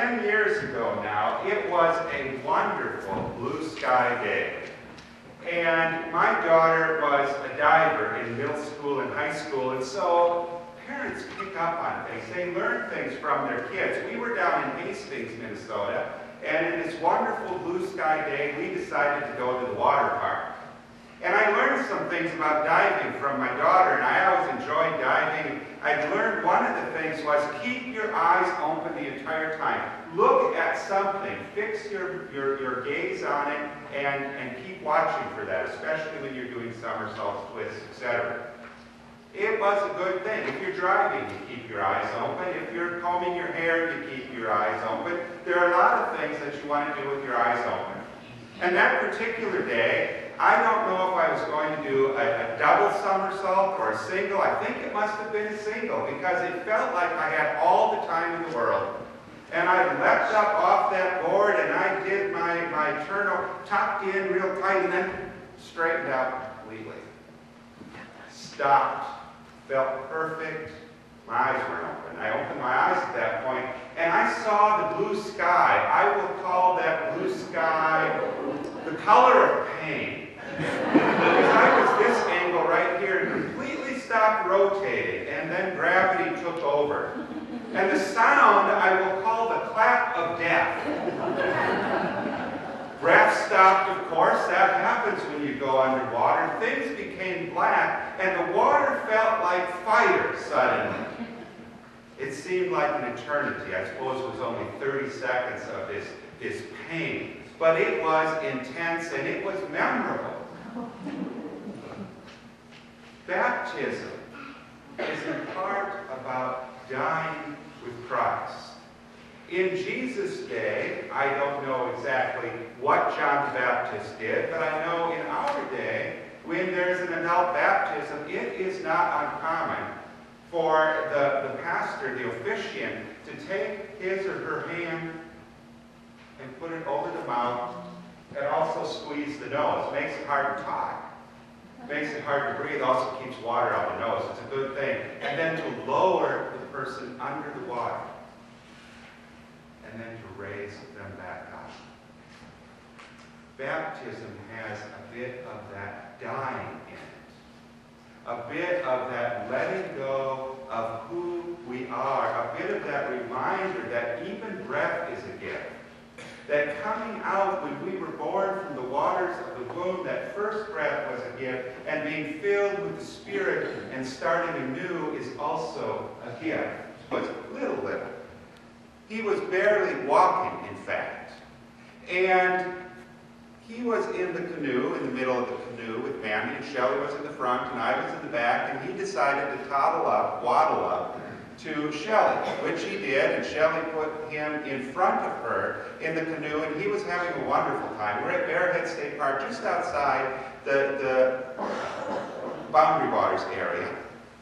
10 years ago now, it was a wonderful blue sky day. And my daughter was a diver in middle school and high school, and so parents pick up on things. They learn things from their kids. We were down in Hastings, Minnesota, and in this wonderful blue sky day, we decided to go to the water park. And I learned some things about diving from my daughter, and I always enjoyed diving. I learned one of the things was keep your eyes open the entire time. Look at something, fix your gaze on it, and keep watching for that, especially when you're doing somersaults, twists, etc. It was a good thing. If you're driving, you keep your eyes open. If you're combing your hair, you keep your eyes open. There are a lot of things that you want to do with your eyes open. And that particular day, I don't know if I was going to do a double somersault or a single. I think it must have been a single because it felt like I had all the time in the world. And I leapt up off that board and I did my turtle, tucked in real tight, and then straightened out completely. Stopped. Felt perfect. My eyes weren't open. I opened my eyes at that point, and I saw the blue sky. I will call that blue sky the color of pain. Because I was this angle right here and completely stopped rotating, and then gravity took over. And the sound I will call the clap of death. Breath stopped, of course. That happens when you go underwater. Things became black, and the water felt like fire suddenly. It seemed like an eternity. I suppose it was only 30 seconds of this pain. But it was intense, and it was memorable. Baptism is in part about dying with Christ. In Jesus' day, I don't know exactly what John the Baptist did, but I know in our day, when there's an adult baptism, it is not uncommon for the pastor, the officiant, to take his or her hand and put it over the mouth and also squeeze the nose. It makes it hard to talk. It makes it hard to breathe. Also keeps water out the nose. It's a good thing. And then to lower the person under the water. And then to raise them back up. Baptism has a bit of that dying in it. A bit of that letting go of who we are. A bit of that reminder that even breath is a gift. That coming out when we were born from the waters of the womb, that first breath was a gift, and being filled with the Spirit and starting anew is also a gift. But little. He was barely walking, in fact. And he was in the canoe, in the middle of the canoe with Mandy, and Shelley was in the front, and I was in the back, and he decided to waddle up to Shelley, which he did, and Shelley put him in front of her in the canoe, and he was having a wonderful time. We're at Bearhead State Park, just outside the Boundary Waters area.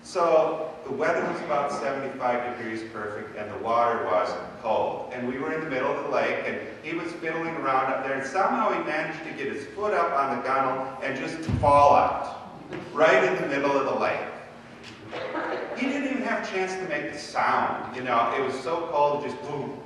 So the weather was about 75 degrees perfect, and the water was cold. And we were in the middle of the lake, and he was fiddling around up there, and somehow he managed to get his foot up on the gunnel and just fall out, right in the middle of the lake. He didn't even have a chance to make the sound. You know, it was so cold, just boom.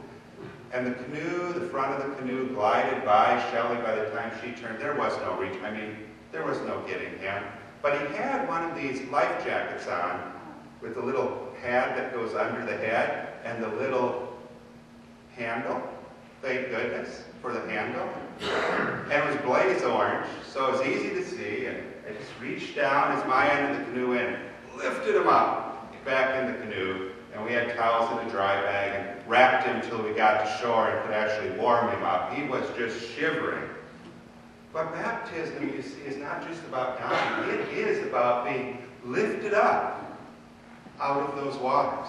And the canoe, the front of the canoe glided by Shelley by the time she turned. There was no reach. I mean, there was no getting him. But he had one of these life jackets on with the little pad that goes under the head and the little handle. Thank goodness for the handle. And it was blaze orange, so it was easy to see. And I just reached down as my end of the canoe in, lifted him up back in the canoe, and we had towels in a dry bag and wrapped him until we got to shore and could actually warm him up. He was just shivering. But baptism, you see, is not just about dying. It is about being lifted up out of those waters.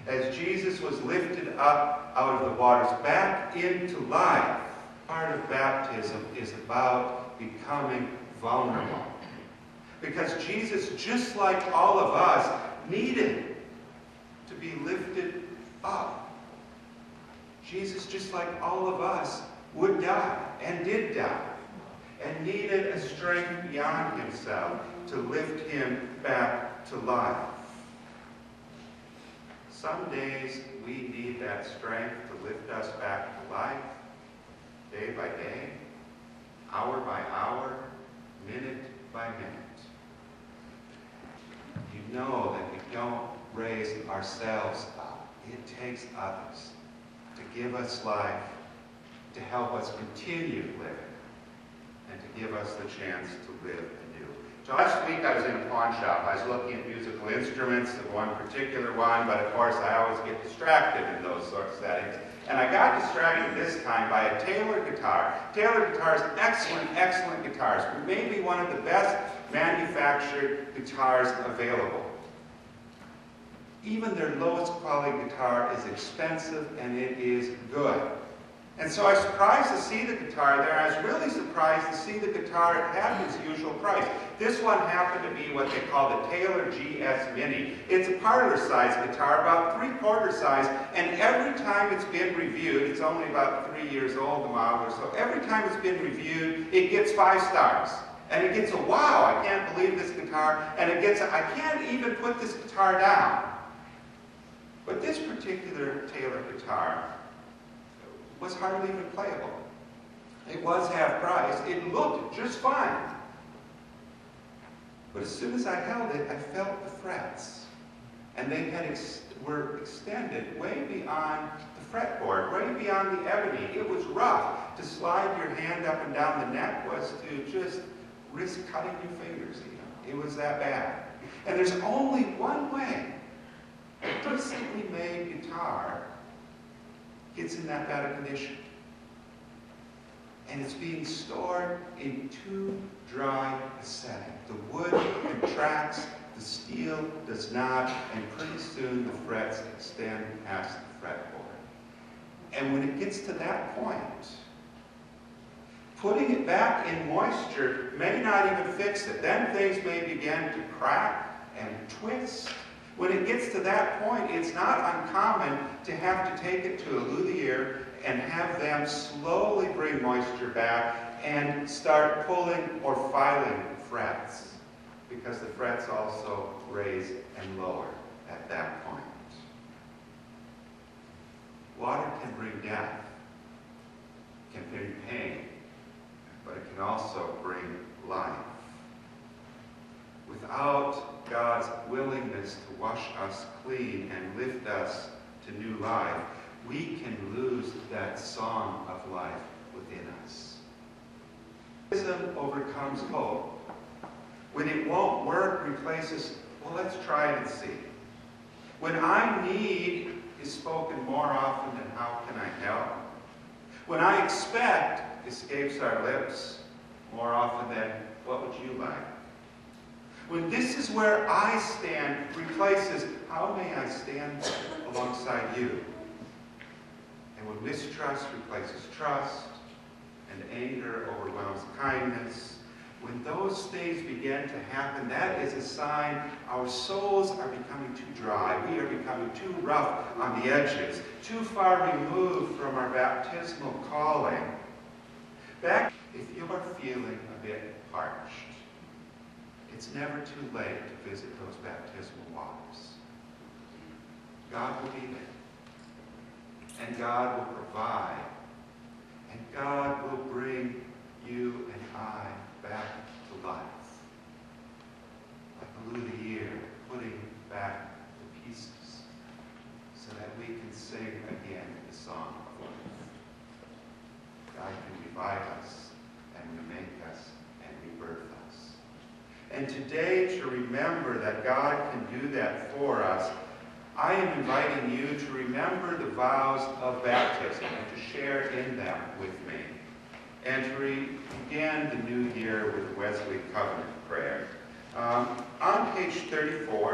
As Jesus was lifted up out of the waters back into life, part of baptism is about becoming vulnerable. Because Jesus, just like all of us, needed to be lifted up. Jesus, just like all of us, would die and did die and needed a strength beyond himself to lift him back to life. Some days we need that strength to lift us by day, hour by hour, minute by minute. You know that we don't raise ourselves up. It takes others to give us life, to help us continue living, and to give us the chance to live anew. So last week I was in a pawn shop. I was looking at musical instruments, of one particular one, but of course I always get distracted in those sort of settings. And I got distracted this time by a Taylor guitar. Taylor guitars, excellent, excellent guitars. Maybe one of the best manufactured guitars available. Even their lowest quality guitar is expensive and it is good. And so I was surprised to see the guitar there. I was really surprised to see the guitar at its usual price. This one happened to be what they call the Taylor GS Mini. It's a parlor-sized guitar, about 3/4 size, and every time it's been reviewed, it's only about 3 years old, the model or so, every time it's been reviewed, it gets 5 stars. And it gets a wow, I can't believe this guitar, and it gets, I can't even put this guitar down. But this particular Taylor guitar was hardly even playable. It was half price. It looked just fine. But as soon as I held it, I felt the frets. And they were extended way beyond the fretboard, way beyond the ebony. It was rough. To slide your hand up and down the neck was to just risk cutting your fingers. You know, it was that bad. And there's only one way a decently made guitar gets in that bad a condition. And it's being stored in too dry a setting. The wood contracts, the steel does not, and pretty soon the frets extend past the fretboard. And when it gets to that point, putting it back in moisture may not even fix it. Then things may begin to crack and twist. When it gets to that point, it's not uncommon to have to take it to a luthier and have them slowly bring moisture back and start pulling or filing frets, because the frets also raise and lower at that point. Water can bring death, can bring pain, but it can also bring life. Without God's willingness to wash us clean and lift us to new life, we can lose that song of life within us. Ism overcomes hope. When it won't work, replaces, well, let's try it and see. When I need is spoken more often than how can I help. When I expect escapes our lips more often than what would you like. When this is where I stand replaces how may I stand alongside you. And when mistrust replaces trust and anger overwhelms kindness, when those things begin to happen, that is a sign our souls are becoming too dry. We are becoming too rough on the edges, too far removed from our baptismal calling. If you are feeling a bit parched, it's never too late to visit those baptismal waters. God will be there. And God will provide. And God will bring you and I back to life. Like a luthier putting back the pieces so that we can sing again the song of life. God can revive us and remake us and rebirth us. And today, to remember that God can do that for us, I am inviting you to remember the vows of baptism and to share in them with me. And to begin the new year with the Wesley Covenant prayer. On page 34,